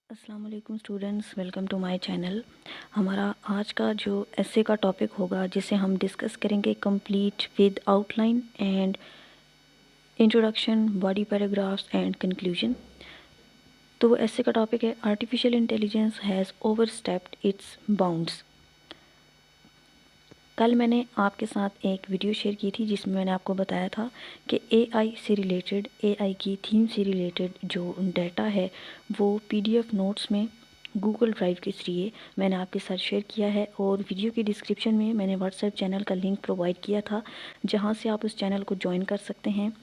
अस्सलाम वालेकुम students, welcome to my channel. हमारा आज का जो एसे का टॉपिक होगा जिसे हम डिस्कस करेंगे complete with outline and introduction, body paragraphs and conclusion. तो वो एसे का टॉपिक है artificial intelligence has overstepped its bounds. कल मैंने आपके साथ एक वीडियो शेयर की थी जिसमें मैंने आपको बताया था कि एआई से रिलेटेड, एआई की थीम से रिलेटेड जो डाटा है वो पीडीएफ नोट्स में गूगल ड्राइव के ज़रिए मैंने आपके साथ शेयर किया है, और वीडियो की डिस्क्रिप्शन में मैंने व्हाट्सएप चैनल का लिंक प्रोवाइड किया था जहां से आप उस चैनल को ज्वाइन कर सकते हैं।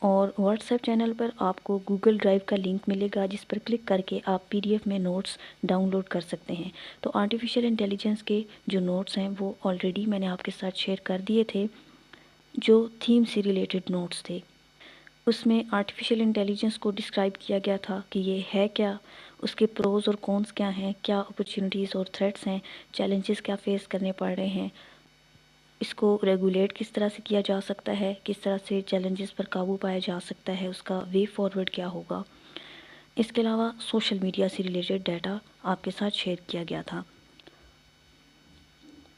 और व्हाट्सएप चैनल पर आपको गूगल ड्राइव का लिंक मिलेगा जिस पर क्लिक करके आप पीडीएफ में नोट्स डाउनलोड कर सकते हैं। तो आर्टिफिशियल इंटेलिजेंस के जो नोट्स हैं वो ऑलरेडी मैंने आपके साथ शेयर कर दिए थे, जो थीम से रिलेटेड नोट्स थे। उसमें आर्टिफिशियल इंटेलिजेंस को डिस्क्राइब किया गया था कि ये है क्या, उसके प्रोज़ और कॉन्स क्या हैं, क्या अपॉर्चुनिटीज़ और थ्रेट्स हैं, चैलेंजेस क्या फेस करने पड़ रहे हैं, इसको रेगुलेट किस तरह से किया जा सकता है, किस तरह से चैलेंजेस पर काबू पाया जा सकता है, उसका वे फॉरवर्ड क्या होगा। इसके अलावा सोशल मीडिया से रिलेटेड डाटा आपके साथ शेयर किया गया था।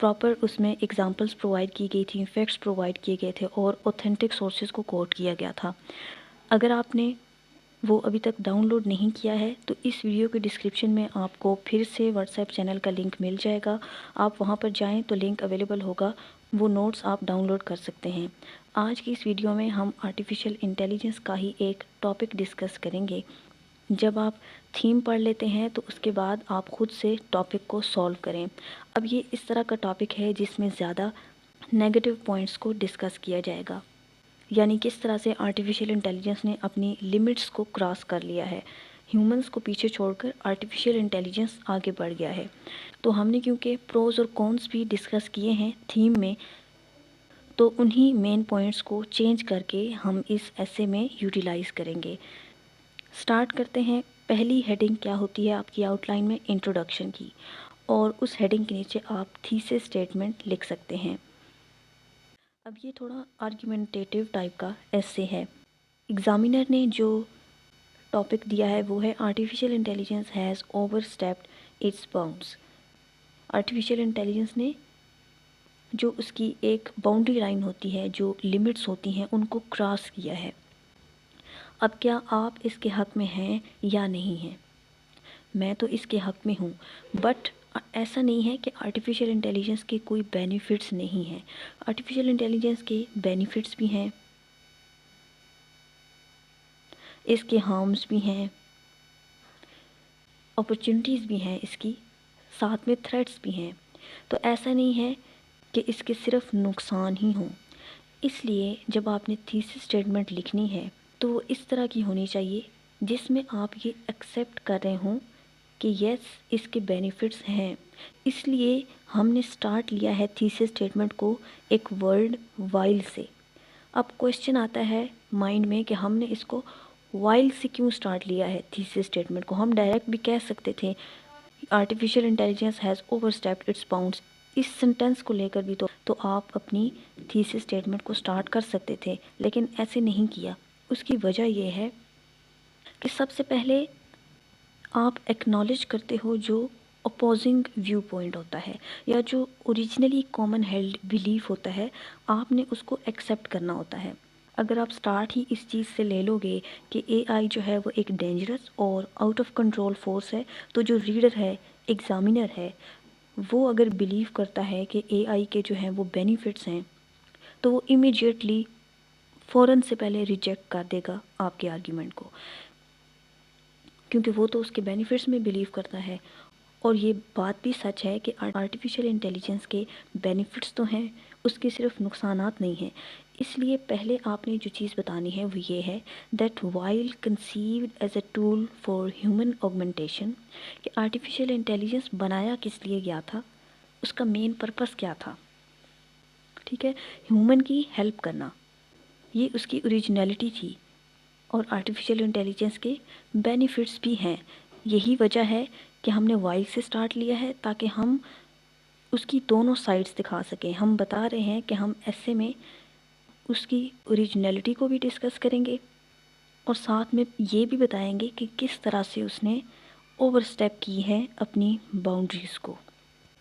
प्रॉपर उसमें एग्जांपल्स प्रोवाइड की गई थी, फैक्ट्स प्रोवाइड किए गए थे और ऑथेंटिक सोर्सेज को कोट किया गया था। अगर आपने वो अभी तक डाउनलोड नहीं किया है तो इस वीडियो के डिस्क्रिप्शन में आपको फिर से व्हाट्सएप चैनल का लिंक मिल जाएगा। आप वहां पर जाएं तो लिंक अवेलेबल होगा, वो नोट्स आप डाउनलोड कर सकते हैं। आज की इस वीडियो में हम आर्टिफिशियल इंटेलिजेंस का ही एक टॉपिक डिस्कस करेंगे। जब आप थीम पढ़ लेते हैं तो उसके बाद आप खुद से टॉपिक को सॉल्व करें। अब ये इस तरह का टॉपिक है जिसमें ज़्यादा नेगेटिव पॉइंट्स को डिस्कस किया जाएगा, यानी किस तरह से आर्टिफिशियल इंटेलिजेंस ने अपनी लिमिट्स को क्रॉस कर लिया है, ह्यूमंस को पीछे छोड़कर आर्टिफिशियल इंटेलिजेंस आगे बढ़ गया है। तो हमने क्योंकि प्रोज और कॉन्स भी डिस्कस किए हैं थीम में, तो उन्हीं मेन पॉइंट्स को चेंज करके हम इस ऐसे में यूटिलाइज करेंगे। स्टार्ट करते हैं। पहली हेडिंग क्या होती है आपकी आउटलाइन में? इंट्रोडक्शन की, और उस हेडिंग के नीचे आप थीसिस स्टेटमेंट लिख सकते हैं। अब ये थोड़ा आर्ग्यूमेंटेटिव टाइप का ऐसे है। एग्जामिनर ने जो टॉपिक दिया है वो है artificial intelligence has overstepped its bounds. Artificial intelligence ने जो उसकी एक बाउंड्री लाइन होती है, जो लिमिट्स होती हैं, उनको क्रॉस किया है। अब क्या आप इसके हक़ में हैं या नहीं हैं? मैं तो इसके हक़ में हूँ, बट ऐसा नहीं है कि आर्टिफिशियल इंटेलिजेंस के कोई बेनिफिट्स नहीं हैं। आर्टिफिशियल इंटेलिजेंस के बेनिफिट्स भी हैं, इसके हार्म्स भी हैं, अपॉर्चुनिटीज़ भी हैं इसकी, साथ में थ्रेट्स भी हैं। तो ऐसा नहीं है कि इसके सिर्फ नुकसान ही हों। इसलिए जब आपने थीसिस स्टेटमेंट लिखनी है तो वो इस तरह की होनी चाहिए जिसमें आप ये एक्सेप्ट कर रहे हों कि यस, इसके बेनिफिट्स हैं। इसलिए हमने स्टार्ट लिया है थीसिस स्टेटमेंट को एक वर्ड वाइल से। अब क्वेश्चन आता है माइंड में कि हमने इसको वाइल से क्यों स्टार्ट लिया है थीसिस स्टेटमेंट को? हम डायरेक्ट भी कह सकते थे artificial intelligence has overstepped its bounds. इस सेंटेंस को लेकर भी तो आप अपनी थीसिस स्टेटमेंट को स्टार्ट कर सकते थे, लेकिन ऐसे नहीं किया। उसकी वजह यह है कि सबसे पहले आप एक्नॉलेज करते हो जो अपोजिंग व्यू पॉइंट होता है, या जो ओरिजिनली कॉमन हेल्ड बिलीफ होता है, आपने उसको एक्सेप्ट करना होता है। अगर आप स्टार्ट ही इस चीज़ से ले लोगे कि एआई जो है वो एक डेंजरस और आउट ऑफ कंट्रोल फोर्स है, तो जो रीडर है, एग्जामिनर है, वो अगर बिलीव करता है कि एआई के जो हैं वो बेनिफिट्स हैं, तो वो इमीडिएटली फ़ौरन से पहले रिजेक्ट कर देगा आपके आर्ग्यूमेंट को, क्योंकि वो तो उसके बेनिफिट्स में बिलीव करता है। और ये बात भी सच है कि आर्टिफिशियल इंटेलिजेंस के बेनिफिट्स तो हैं, उसके सिर्फ नुकसानात नहीं हैं। इसलिए पहले आपने जो चीज़ बतानी है वो ये है that while conceived as a tool for human augmentation, कि आर्टिफिशियल इंटेलिजेंस बनाया किस लिए गया था, उसका मेन पर्पस क्या था। ठीक है, ह्यूमन की हेल्प करना, ये उसकी ओरिजिनलिटी थी। और आर्टिफिशियल इंटेलिजेंस के बेनिफिट्स भी हैं। यही वजह है कि हमने वाइल से स्टार्ट लिया है, ताकि हम उसकी दोनों साइड्स दिखा सकें। हम बता रहे हैं कि हम ऐसे में उसकी ओरिजिनलिटी को भी डिस्कस करेंगे और साथ में ये भी बताएंगे कि किस तरह से उसने ओवरस्टेप की है अपनी बाउंड्रीज़ को।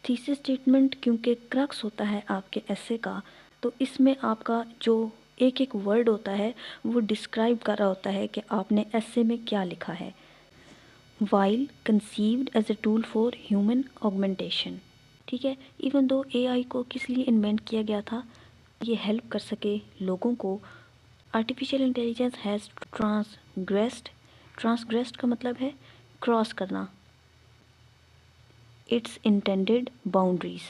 थीसिस स्टेटमेंट क्योंकि क्रक्स होता है आपके एसे का, तो इसमें आपका जो एक एक वर्ड होता है वो डिस्क्राइब कर रहा होता है कि आपने एसे में क्या लिखा है। While conceived as a tool for human augmentation, ठीक है। इवन दो एआई को किस लिए इन्वेंट किया गया था, ये हेल्प कर सके लोगों को। आर्टिफिशियल इंटेलिजेंस हैज़ ट्रांसग्रेस्ड का मतलब है क्रॉस करना, इट्स इंटेंडेड बाउंड्रीज,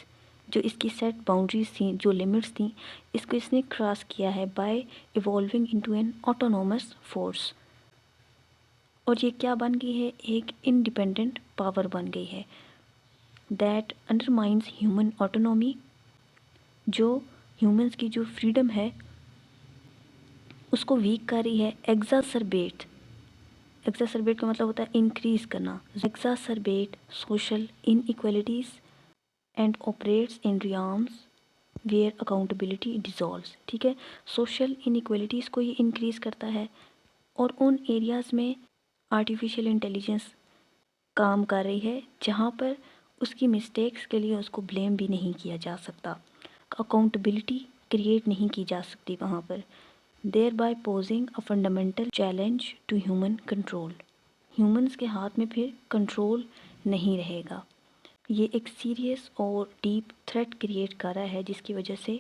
जो इसकी सेट बाउंड्रीज थी, जो लिमिट्स थी, इसको इसने क्रॉस किया है by evolving into an autonomous force. और ये क्या बन गई है, एक इंडिपेंडेंट पावर बन गई है दैट अंडरमाइंस ह्यूमन ऑटोनॉमी, जो ह्यूमंस की जो फ्रीडम है उसको वीक कर रही है। एग्जासरबेट का मतलब होता है इंक्रीज करना। Exacerbate social inequalities and operates in realms where accountability dissolves, ठीक है। सोशल इनइक्वालिटीज़ को ये इंक्रीज़ करता है और उन एरियाज़ में आर्टिफिशियल इंटेलिजेंस काम कर रही है जहाँ पर उसकी मिस्टेक्स के लिए उसको ब्लेम भी नहीं किया जा सकता, अकाउंटेबिलिटी क्रिएट नहीं की जा सकती वहाँ पर, thereby posing a fundamental challenge to human control. Humans के हाथ में फिर कंट्रोल नहीं रहेगा। ये एक सीरियस और डीप थ्रेट क्रिएट कर रहा है जिसकी वजह से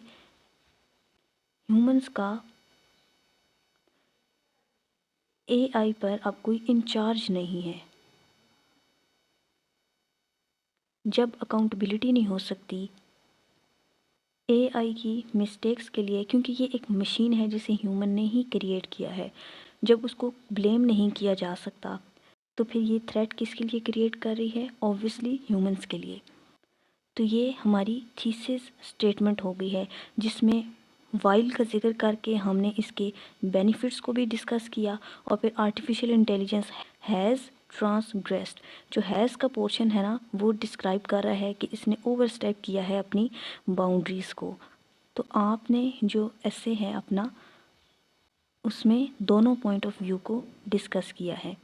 ह्यूमंस का एआई पर अब कोई इंचार्ज नहीं है। जब अकाउंटेबिलिटी नहीं हो सकती एआई की मिस्टेक्स के लिए, क्योंकि ये एक मशीन है जिसे ह्यूमन ने ही क्रिएट किया है, जब उसको ब्लेम नहीं किया जा सकता तो फिर ये थ्रेट किसके लिए क्रिएट कर रही है, ऑब्वियसली ह्यूमंस के लिए। तो ये हमारी थीसिस स्टेटमेंट हो गई है जिसमें वाइल का जिक्र करके हमने इसके बेनिफिट्स को भी डिस्कस किया और फिर आर्टिफिशियल इंटेलिजेंस हैज़ ट्रांसग्रेस्ड, जो हैज़ का पोर्शन है ना वो डिस्क्राइब कर रहा है कि इसने ओवरस्टेप किया है अपनी बाउंड्रीज़ को। तो आपने जो ऐसे है अपना उसमें दोनों पॉइंट ऑफ व्यू को डिस्कस किया है।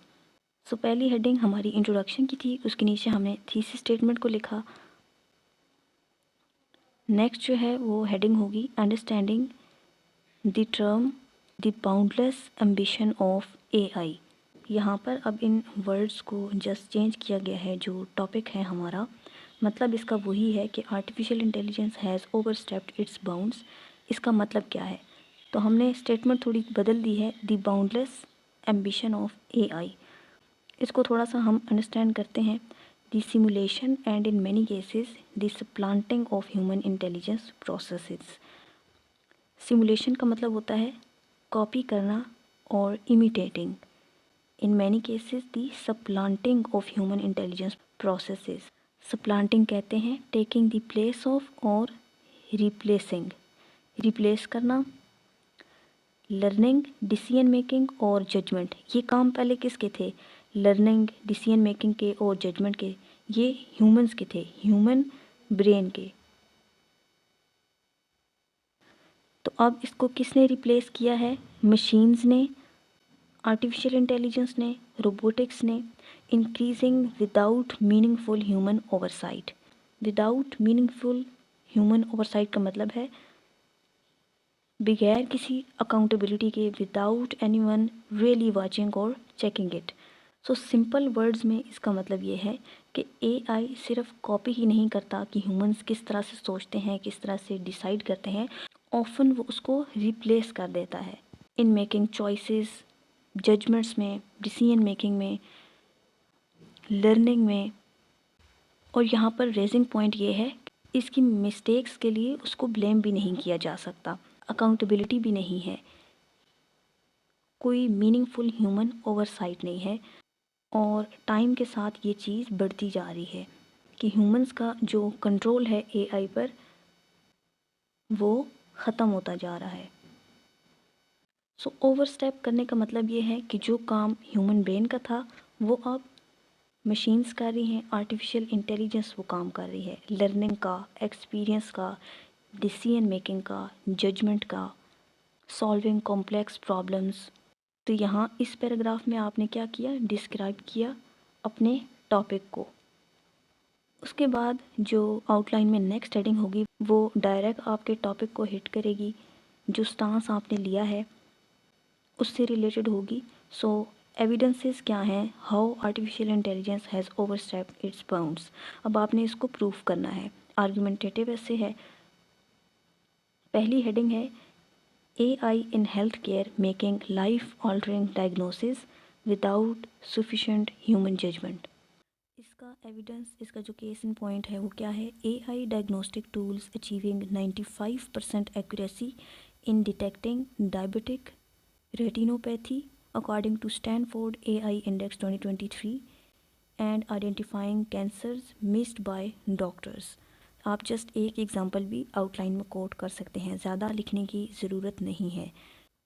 सो पहली हेडिंग हमारी इंट्रोडक्शन की थी, उसके नीचे हमने थीसिस स्टेटमेंट को लिखा। नेक्स्ट जो है वो हेडिंग होगी understanding the term the boundless ambition of AI. यहाँ पर अब इन वर्ड्स को जस्ट चेंज किया गया है, जो टॉपिक है हमारा मतलब इसका वही है कि artificial intelligence has overstepped its bounds. इसका मतलब क्या है, तो हमने स्टेटमेंट थोड़ी बदल दी है, the boundless ambition of AI. इसको थोड़ा सा हम अंडरस्टैंड करते हैं। The simulation and in many cases the supplanting of human intelligence processes. Simulation का मतलब होता है कॉपी करना और imitating. In many cases the supplanting of human intelligence processes. Supplanting कहते हैं टेकिंग द प्लेस ऑफ और रिप्लेसिंग, रिप्लेस करना। लर्निंग, डिसीजन मेकिंग और जजमेंट, ये काम पहले किसके थे, लर्निंग, डिसीजन मेकिंग के और जजमेंट के, ये ह्यूमंस के थे, ह्यूमन ब्रेन के। तो अब इसको किसने रिप्लेस किया है, मशीन्स ने, आर्टिफिशियल इंटेलिजेंस ने, रोबोटिक्स ने। Increasing without meaningful human oversight. Without meaningful human oversight का मतलब है बगैर किसी अकाउंटेबिलिटी के, विदाउट एनीवन रियली वाचिंग और checking it. So simple words में इसका मतलब ये है कि एआई सिर्फ कॉपी ही नहीं करता कि ह्यूमंस किस तरह से सोचते हैं, किस तरह से डिसाइड करते हैं, ऑफन वो उसको रिप्लेस कर देता है इन मेकिंग चॉइसेस, जजमेंट्स में, डिसीजन मेकिंग में, लर्निंग में। और यहाँ पर रेजिंग पॉइंट ये है इसकी मिस्टेक्स के लिए उसको ब्लेम भी नहीं किया जा सकता, अकाउंटेबिलिटी भी नहीं है, कोई मीनिंगफुल ह्यूमन ओवरसाइट नहीं है। और टाइम के साथ ये चीज़ बढ़ती जा रही है कि ह्यूमंस का जो कंट्रोल है एआई पर वो ख़त्म होता जा रहा है। सो ओवरस्टेप करने का मतलब ये है कि जो काम ह्यूमन ब्रेन का था वो अब मशीन्स कर रही हैं, आर्टिफिशियल इंटेलिजेंस वो काम कर रही है, लर्निंग का, एक्सपीरियंस का, डिसीजन मेकिंग का, जजमेंट का, सॉल्विंग कॉम्प्लेक्स प्रॉब्लम्स। तो यहाँ इस पैराग्राफ में आपने क्या किया, डिस्क्राइब किया अपने टॉपिक को। उसके बाद जो आउटलाइन में नेक्स्ट हेडिंग होगी वो डायरेक्ट आपके टॉपिक को हिट करेगी, जो स्टांस आपने लिया है उससे रिलेटेड होगी। सो एविडेंसेस क्या हैं, how artificial intelligence has overstepped its bounds. अब आपने इसको प्रूफ करना है। आर्गुमेंटेटिव ऐसे है। पहली हेडिंग है AI in healthcare making life-altering diagnosis without sufficient human judgment। इसका एविडेंस, इसका जो केस इन पॉइंट है वो क्या है, AI diagnostic tools achieving 95% accuracy in detecting diabetic retinopathy according to Stanford AI Index 2023 and identifying cancers missed by doctors। आप just एक example भी आउटलाइन में कोट कर सकते हैं, ज़्यादा लिखने की ज़रूरत नहीं है।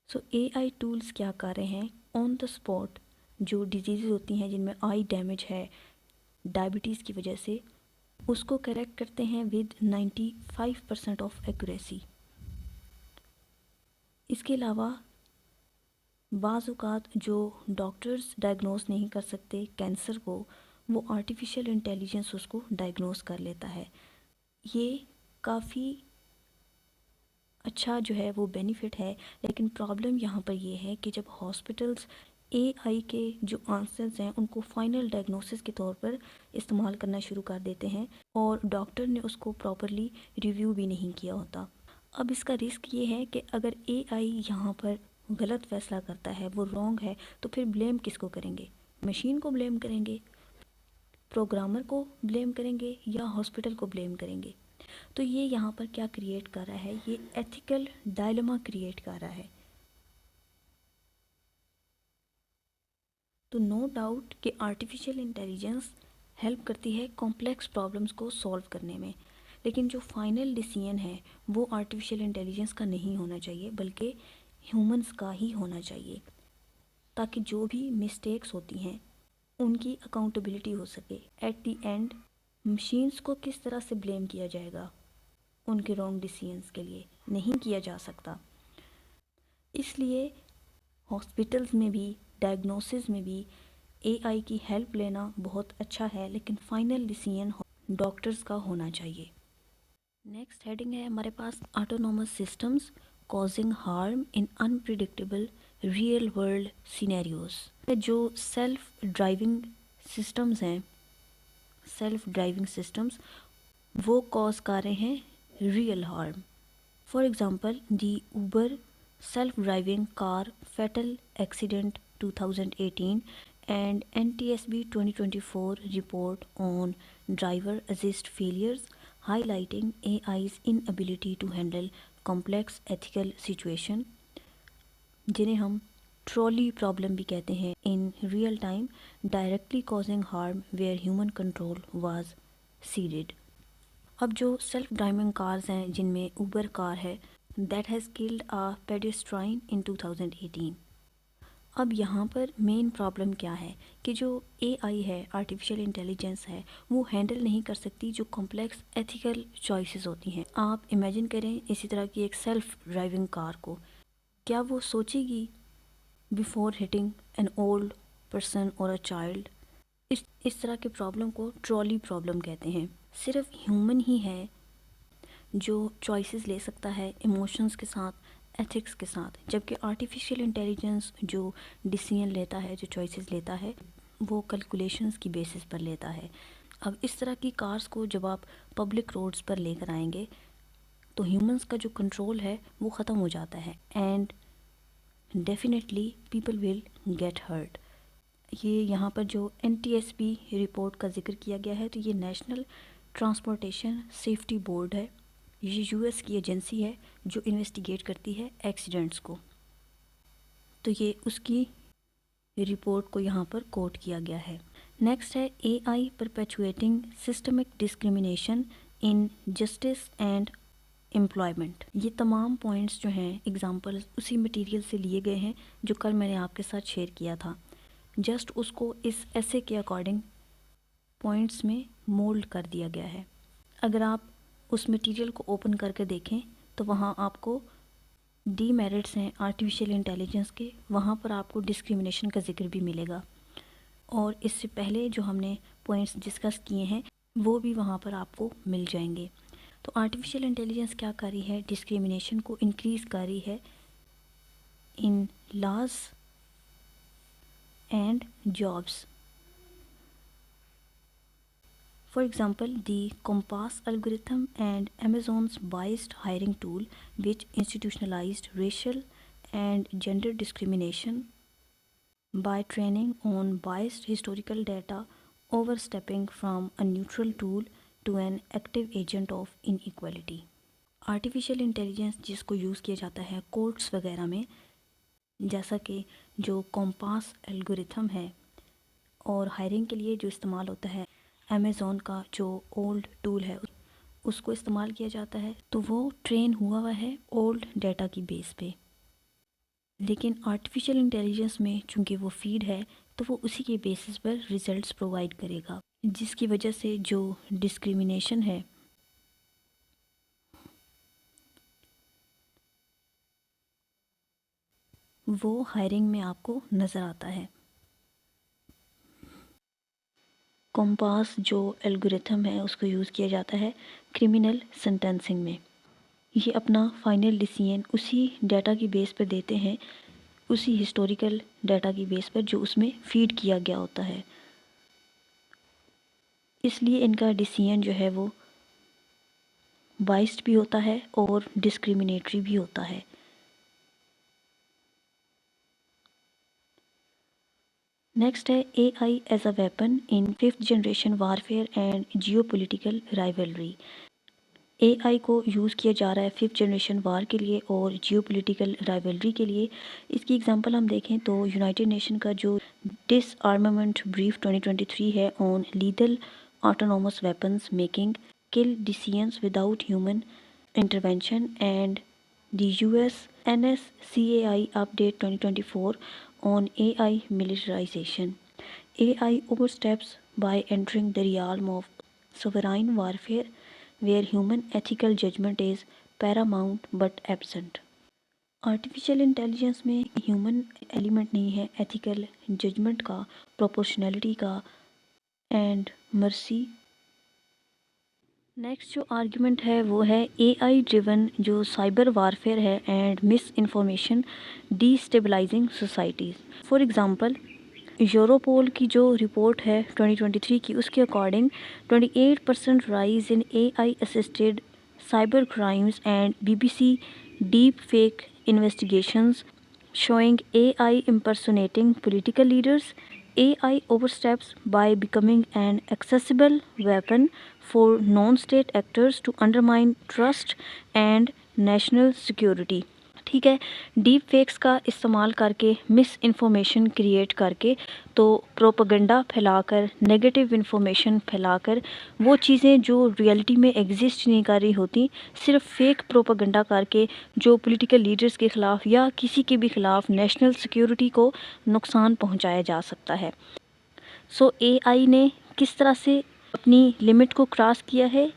सो AI टूल्स क्या कर रहे हैं, ऑन द स्पॉट जो डिजीज़ होती हैं जिनमें आई डैमेज है डायबिटीज़ की वजह से, उसको करेक्ट करते हैं विद 95% ऑफ एक्यूरेसी। इसके अलावा बाज़ औक़ात जो डॉक्टर्स डायग्नोस नहीं कर सकते कैंसर को, वो आर्टिफिशियल इंटेलिजेंस उसको डायग्नोस कर लेता है। ये काफ़ी अच्छा जो है वो बेनिफिट है, लेकिन प्रॉब्लम यहाँ पर ये है कि जब हॉस्पिटल्स AI के जो आंसर्स हैं उनको फाइनल डायग्नोसिस के तौर पर इस्तेमाल करना शुरू कर देते हैं और डॉक्टर ने उसको प्रॉपरली रिव्यू भी नहीं किया होता। अब इसका रिस्क ये है कि अगर AI यहाँ पर गलत फ़ैसला करता है, वो रॉन्ग है, तो फिर ब्लेम किसको करेंगे, मशीन को ब्लेम करेंगे, प्रोग्रामर को ब्लेम करेंगे या हॉस्पिटल को ब्लेम करेंगे। तो ये यहाँ पर क्या क्रिएट कर रहा है, ये एथिकल डायलेमा क्रिएट कर रहा है। तो नो डाउट कि आर्टिफिशियल इंटेलिजेंस हेल्प करती है कॉम्प्लेक्स प्रॉब्लम्स को सॉल्व करने में, लेकिन जो फाइनल डिसीजन है वो आर्टिफिशियल इंटेलिजेंस का नहीं होना चाहिए बल्कि ह्यूमंस का ही होना चाहिए, ताकि जो भी मिस्टेक्स होती हैं उनकी अकाउंटेबिलिटी हो सके। एट द एंड मशीन्स को किस तरह से ब्लेम किया जाएगा उनके रॉन्ग डिसीजंस के लिए, नहीं किया जा सकता। इसलिए हॉस्पिटल्स में भी, डायग्नोसिस में भी AI की हेल्प लेना बहुत अच्छा है, लेकिन फाइनल डिसीजन डॉक्टर्स का होना चाहिए। नेक्स्ट हेडिंग है हमारे पास autonomous systems causing harm in unpredictable real world scenarios. जो सेल्फ ड्राइविंग सिस्टम्स हैं, सेल्फ ड्राइविंग सिस्टम्स वो कॉज कर रहे हैं real harm. For example the Uber self-driving car fatal accident 2018 and NTSB 2024 report on driver assist failures highlighting AI's inability to handle complex ethical situation, जिन्हें हम trolley problem भी कहते हैं, in real time directly causing harm where human control was ceded. अब जो self driving cars हैं जिनमें Uber car है, that has killed a pedestrian in 2018। अब यहाँ पर मेन प्रॉब्लम क्या है कि जो AI है, आर्टिफिशियल इंटेलिजेंस है, वो हैंडल नहीं कर सकती जो कॉम्प्लेक्स एथिकल चॉइसेस होती हैं। आप इमेजिन करें इसी तरह की एक सेल्फ ड्राइविंग कार को, क्या वो सोचेगी before hitting an old person और अ चाइल्ड। इस तरह के प्रॉब्लम को ट्रॉली प्रॉब्लम कहते हैं। सिर्फ ह्यूमन ही है जो चॉइसेस ले सकता है इमोशंस के साथ, एथिक्स के साथ, जबकि आर्टिफिशियल इंटेलिजेंस जो डिसीजन लेता है, जो चॉइसेस लेता है, वो कैलकुलेशंस की बेसिस पर लेता है। अब इस तरह की कार्स को जब आप पब्लिक रोड्स पर लेकर आएंगे तो ह्यूमंस का जो कंट्रोल है वो ख़त्म हो जाता है and definitely people will get hurt. ये यहाँ पर जो NTSB रिपोर्ट का जिक्र किया गया है, तो ये नेशनल ट्रांसपोर्टेशन सेफ्टी बोर्ड है। ये US की एजेंसी है जो इन्वेस्टिगेट करती है एक्सीडेंट्स को। तो ये उसकी रिपोर्ट को यहाँ पर कोट किया गया है। नेक्स्ट है AI perpetuating systemic discrimination in justice and employment. ये तमाम पॉइंट्स जो हैं एग्जांपल्स उसी मटेरियल से लिए गए हैं जो कल मैंने आपके साथ शेयर किया था। जस्ट उसको इस ऐसे के अकॉर्डिंग पॉइंट्स में मोल्ड कर दिया गया है। अगर आप उस मटेरियल को ओपन करके देखें तो वहाँ आपको डीमेरिट्स हैं आर्टिफिशियल इंटेलिजेंस के, वहाँ पर आपको डिस्क्रिमिनेशन का जिक्र भी मिलेगा। और इससे पहले जो हमने पॉइंट्स डिस्कस किए हैं वो भी वहाँ पर आपको मिल जाएंगे। तो आर्टिफिशियल इंटेलिजेंस क्या कर रही है, डिस्क्रिमिनेशन को इंक्रीज़ कर रही है in laws and jobs. For example, the Compass algorithm and Amazon's biased hiring tool, which institutionalized racial and gender discrimination by training on biased historical data, overstepping from a neutral tool to an active agent of inequality. Artificial intelligence जिसको use किया जाता है courts वगैरह में, जैसा कि जो compass algorithm है, और हायरिंग के लिए जो इस्तेमाल होता है अमेज़ॉन का जो ओल्ड टूल है उसको इस्तेमाल किया जाता है, तो वो ट्रेन हुआ है ओल्ड डाटा की बेस पे। लेकिन आर्टिफिशियल इंटेलिजेंस में चूंकि वो फीड है तो वो उसी के बेसिस पर रिजल्ट्स प्रोवाइड करेगा, जिसकी वजह से जो डिस्क्रिमिनेशन है वो हायरिंग में आपको नज़र आता है। कॉम्पास जो एल्गोरिथम है उसको यूज़ किया जाता है क्रिमिनल सेंटेंसिंग में। ये अपना फाइनल डिसीजन उसी डाटा की बेस पर देते हैं, उसी हिस्टोरिकल डाटा की बेस पर जो उसमें फीड किया गया होता है, इसलिए इनका डिसीजन जो है वो बाइस्ड भी होता है और डिस्क्रिमिनेटरी भी होता है। नेक्स्ट है AI as a weapon in 5th generation warfare and geopolitical rivalry. AI को यूज़ किया जा रहा है 5th जनरेशन वार के लिए और जियोपॉलिटिकल राइवलरी के लिए। इसकी एग्जांपल हम देखें तो यूनाइटेड नेशन का जो डिसआर्मामेंट ब्रीफ 2023 है on lethal autonomous weapons making kill decisions without human intervention and the US NSCAI update 2024 on AI militarization. AI oversteps by entering the realm of sovereign warfare where human ethical judgment is paramount but absent. Artificial intelligence में human element नहीं है, ethical judgement का, proportionality का and mercy. Next जो argument है वो है AI driven जो साइबर वारफेयर है and misinformation destabilising societies. For example Europol की जो रिपोर्ट है 2023 की, उसके according 28% rise in AI assisted cyber crimes and BBC deep fake investigations showing AI impersonating political leaders. AI oversteps by becoming an accessible weapon for non-state actors to undermine trust and national security. ठीक है, deep fakes का इस्तेमाल करके miss information create करके, तो propaganda फैलाकर, negative information फैलाकर, वो चीज़ें जो रियलिटी में एग्जिस्ट नहीं कर रही होती, सिर्फ फेक प्रोपेगेंडा करके जो पॉलिटिकल लीडर्स के ख़िलाफ़ या किसी के भी ख़िलाफ़ नेशनल सिक्योरिटी को नुकसान पहुंचाया जा सकता है। सो AI ने किस तरह से अपनी लिमिट को क्रॉस किया है?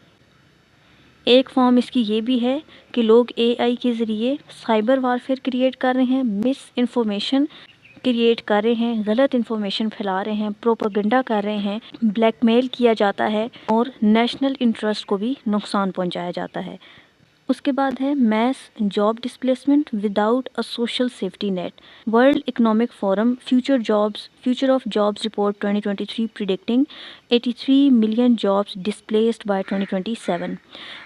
एक फॉर्म इसकी ये भी है कि लोग AI के ज़रिए साइबर वारफेयर क्रिएट कर रहे हैं, मिस इन्फॉर्मेशन क्रिएट कर रहे हैं, गलत इन्फॉर्मेशन फैला रहे हैं, प्रोपेगेंडा कर रहे हैं, ब्लैकमेल किया जाता है और नेशनल इंटरेस्ट को भी नुकसान पहुंचाया जाता है। उसके बाद है mass job displacement without a social safety net. World economic forum future of jobs report 2023 predicting 83 million jobs displaced by 2027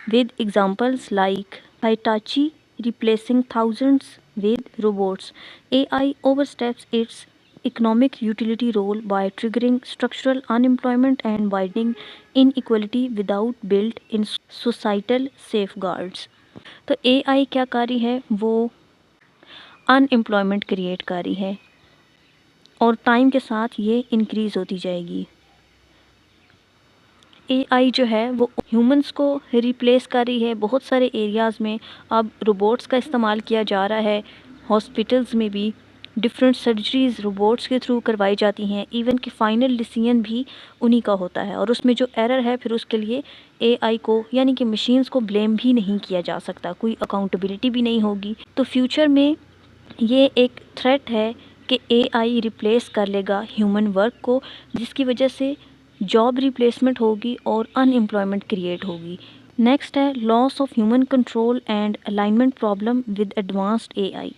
with examples like Hitachi replacing thousands with robots. AI oversteps its economic utility role by triggering structural unemployment and widening inequality without built-in societal safeguards. तो AI क्या कर रही है, वो unemployment create कर रही है और टाइम के साथ ये इंक्रीज़ होती जाएगी। AI जो है वो ह्यूमंस को रिप्लेस कर रही है। बहुत सारे एरियाज़ में अब रोबोट्स का इस्तेमाल किया जा रहा है। हॉस्पिटल्स में भी डिफरेंट सर्जरीज़ रोबोट्स के थ्रू करवाई जाती हैं। इवन कि फ़ाइनल डिसीजन भी उन्हीं का होता है और उसमें जो एरर है फिर उसके लिए AI को यानी कि मशीन्स को ब्लेम भी नहीं किया जा सकता, कोई अकाउंटेबिलिटी भी नहीं होगी। तो फ्यूचर में ये एक थ्रेट है कि एआई रिप्लेस कर लेगा ह्यूमन वर्क को, जिसकी वजह से जॉब रिप्लेसमेंट होगी और अनएम्प्लॉयमेंट क्रिएट होगी। नेक्स्ट है loss of human control and alignment problem with advanced AI.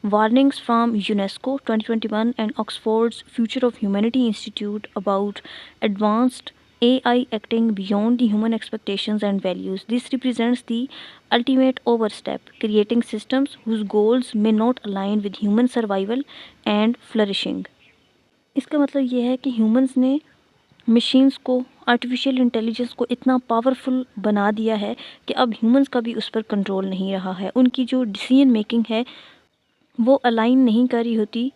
Warnings from UNESCO 2021 and Oxford's future of humanity institute about advanced AI acting beyond the human expectations and values. This represents the ultimate overstep, creating systems whose goals may not align with human survival and flourishing. इसका मतलब ये है कि humans ने machines को, artificial intelligence को इतना powerful बना दिया है कि अब ह्यूमंस का भी उस पर कंट्रोल नहीं रहा है। उनकी जो डिसीजन मेकिंग है वो अलाइन नहीं कर रही होती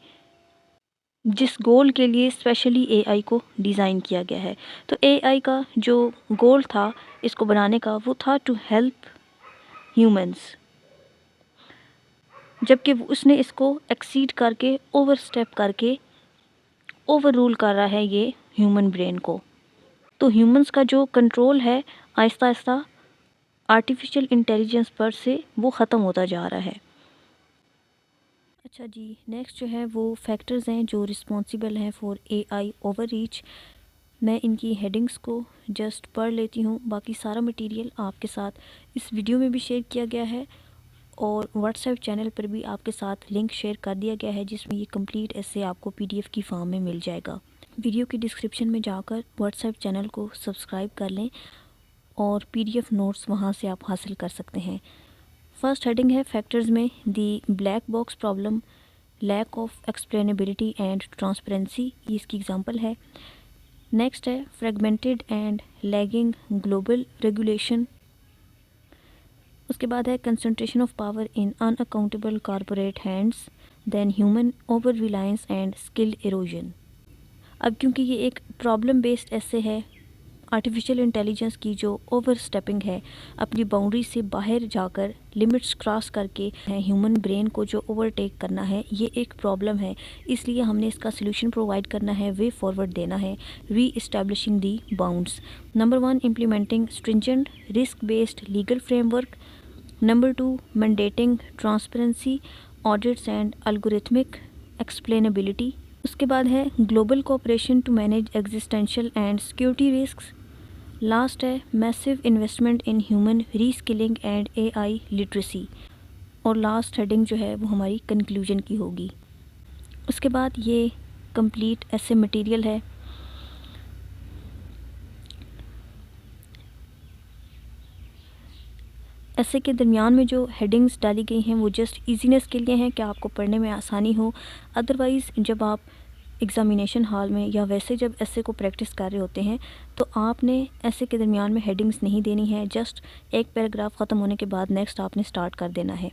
जिस गोल के लिए स्पेशली एआई को डिज़ाइन किया गया है। तो एआई का जो गोल था इसको बनाने का वो था टू हेल्प ह्यूमंस, जबकि उसने इसको एक्सीड करके, ओवर स्टेप करके ओवर रूल कर रहा है ये ह्यूमन ब्रेन को। तो ह्यूमंस का जो कंट्रोल है आहिस्ता आहिस्ता आर्टिफिशियल इंटेलिजेंस पर से वो ख़त्म होता जा रहा है। अच्छा जी, नेक्स्ट जो है वो फैक्टर्स हैं जो रिस्पॉन्सिबल हैं फॉर एआई ओवर रीच। मैं इनकी हेडिंग्स को जस्ट पढ़ लेती हूँ, बाकी सारा मटेरियल आपके साथ इस वीडियो में भी शेयर किया गया है और व्हाट्सएप चैनल पर भी आपके साथ लिंक शेयर कर दिया गया है जिसमें ये कंप्लीट ऐसे आपको पीडीएफ की फॉर्म में मिल जाएगा। वीडियो की डिस्क्रिप्शन में जाकर व्हाट्सएप चैनल को सब्सक्राइब कर लें और पीडीएफ नोट्स वहाँ से आप हासिल कर सकते हैं। फर्स्ट हेडिंग है फैक्टर्स में the black box problem, lack of explainability and transparency, ये इसकी एग्जांपल है। नेक्स्ट है fragmented and lagging global regulation. उसके बाद है concentration of power in unaccountable corporate hands, then human over reliance and skill erosion. अब क्योंकि ये एक प्रॉब्लम बेस्ड ऐसे है, आर्टिफिशियल इंटेलिजेंस की जो ओवर स्टेपिंग है, अपनी बाउंड्री से बाहर जाकर लिमिट्स क्रॉस करके ह्यूमन ब्रेन को जो ओवरटेक करना है, ये एक प्रॉब्लम है। इसलिए हमने इसका सोल्यूशन प्रोवाइड करना है, वे फॉरवर्ड देना है, re establishing the bounds. Number 1 implementing stringent risk based legal framework. Number 2 mandating transparency, audits and algorithmic explainability. उसके बाद है global cooperation to manage existential and security risks. Last है massive investment in human reskilling and AI literacy. और last heading जो है वो हमारी conclusion की होगी। उसके बाद ये कंप्लीट ऐसे मटेरियल है। ऐसे के दरमियान में जो हेडिंग्स डाली गई हैं वो जस्ट इजीनेस के लिए हैं कि आपको पढ़ने में आसानी हो। अदरवाइज़ जब आप एग्ज़ामिनेशन हॉल में या वैसे जब ऐसे को प्रैक्टिस कर रहे होते हैं तो आपने ऐसे के दरमियान में हेडिंग्स नहीं देनी है। जस्ट एक पैराग्राफ ख़त्म होने के बाद नेक्स्ट आपने स्टार्ट कर देना है।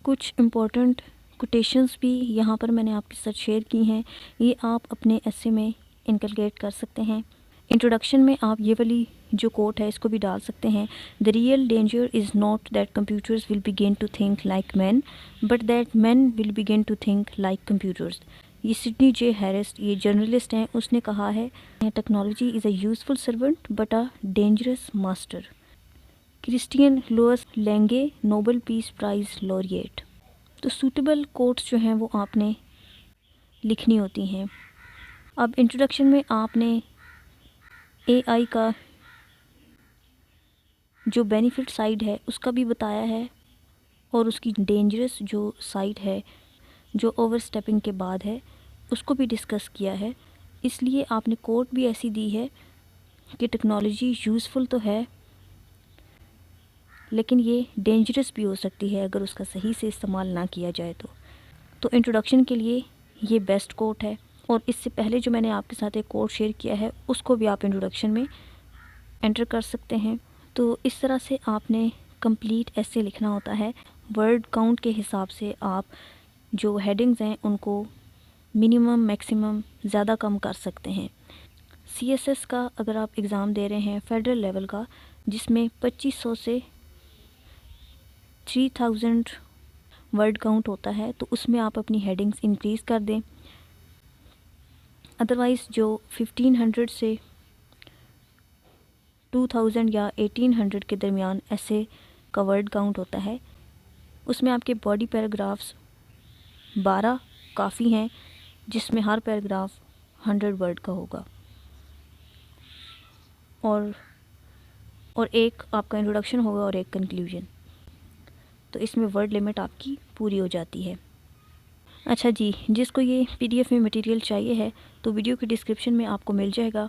कुछ इम्पोर्टेंट कोटेशंस भी यहाँ पर मैंने आपके साथ शेयर की हैं, ये आप अपने ऐसे में इनकलकेट कर सकते हैं। इंट्रोडक्शन में आप ये वाली जो कोट है इसको भी डाल सकते हैं। The real danger is not that computers will begin to think like man, but that man will begin to think like computers. ये सिडनी जे हैरिस, ये जर्नलिस्ट हैं, उसने कहा है technology is a useful servant but a dangerous master. Christian Lous Lange, Nobel peace prize laureate. तो suitable quotes जो हैं वो आपने लिखनी होती हैं। अब इंट्रोडक्शन में आपने एआई का जो बेनिफिट साइड है उसका भी बताया है और उसकी डेंजरस जो साइड है जो ओवर स्टेपिंग के बाद है उसको भी डिस्कस किया है। इसलिए आपने कोट भी ऐसी दी है कि टेक्नोलॉजी यूज़फुल तो है लेकिन ये डेंजरस भी हो सकती है अगर उसका सही से इस्तेमाल ना किया जाए तो इंट्रोडक्शन के लिए ये बेस्ट कोट है। और इससे पहले जो मैंने आपके साथ एक कोट शेयर किया है उसको भी आप इंट्रोडक्शन में एंटर कर सकते हैं। तो इस तरह से आपने कंप्लीट ऐसे लिखना होता है। वर्ड काउंट के हिसाब से आप जो हेडिंग्स हैं उनको मिनिमम मैक्सिमम ज़्यादा कम कर सकते हैं। CSS का अगर आप एग्ज़ाम दे रहे हैं फेडरल लेवल का, जिसमें 2500 से 3000 वर्ड काउंट होता है, तो उसमें आप अपनी हेडिंग्स इंक्रीज़ कर दें। अदरवाइज़ जो 1500 से 2000 या 1800 के दरमियान ऐसे का वर्ड काउंट होता है, उसमें आपके बॉडी पैराग्राफ्स 12 काफ़ी हैं, जिसमें हर पैराग्राफ 100 वर्ड का होगा और एक आपका इंट्रोडक्शन होगा और एक कंक्लूजन। तो इसमें वर्ड लिमिट आपकी पूरी हो जाती है। अच्छा जी, जिसको ये PDF में मटेरियल चाहिए है तो वीडियो के डिस्क्रिप्शन में आपको मिल जाएगा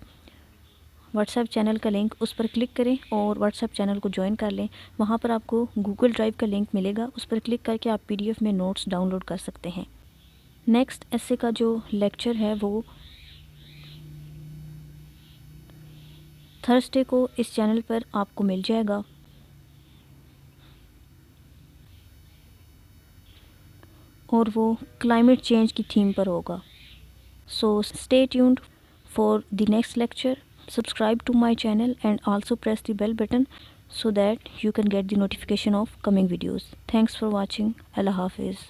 व्हाट्सएप चैनल का लिंक, उस पर क्लिक करें और व्हाट्सएप चैनल को ज्वाइन कर लें। वहाँ पर आपको गूगल ड्राइव का लिंक मिलेगा, उस पर क्लिक करके आप PDF में नोट्स डाउनलोड कर सकते हैं। नेक्स्ट ऐसे का जो लेक्चर है वो थर्सडे को इस चैनल पर आपको मिल जाएगा और वो क्लाइमेट चेंज की थीम पर होगा। So stay tuned for the next lecture. Subscribe to my channel and also press the bell button so that you can get the notification of coming videos. Thanks for watching. Allah Hafiz.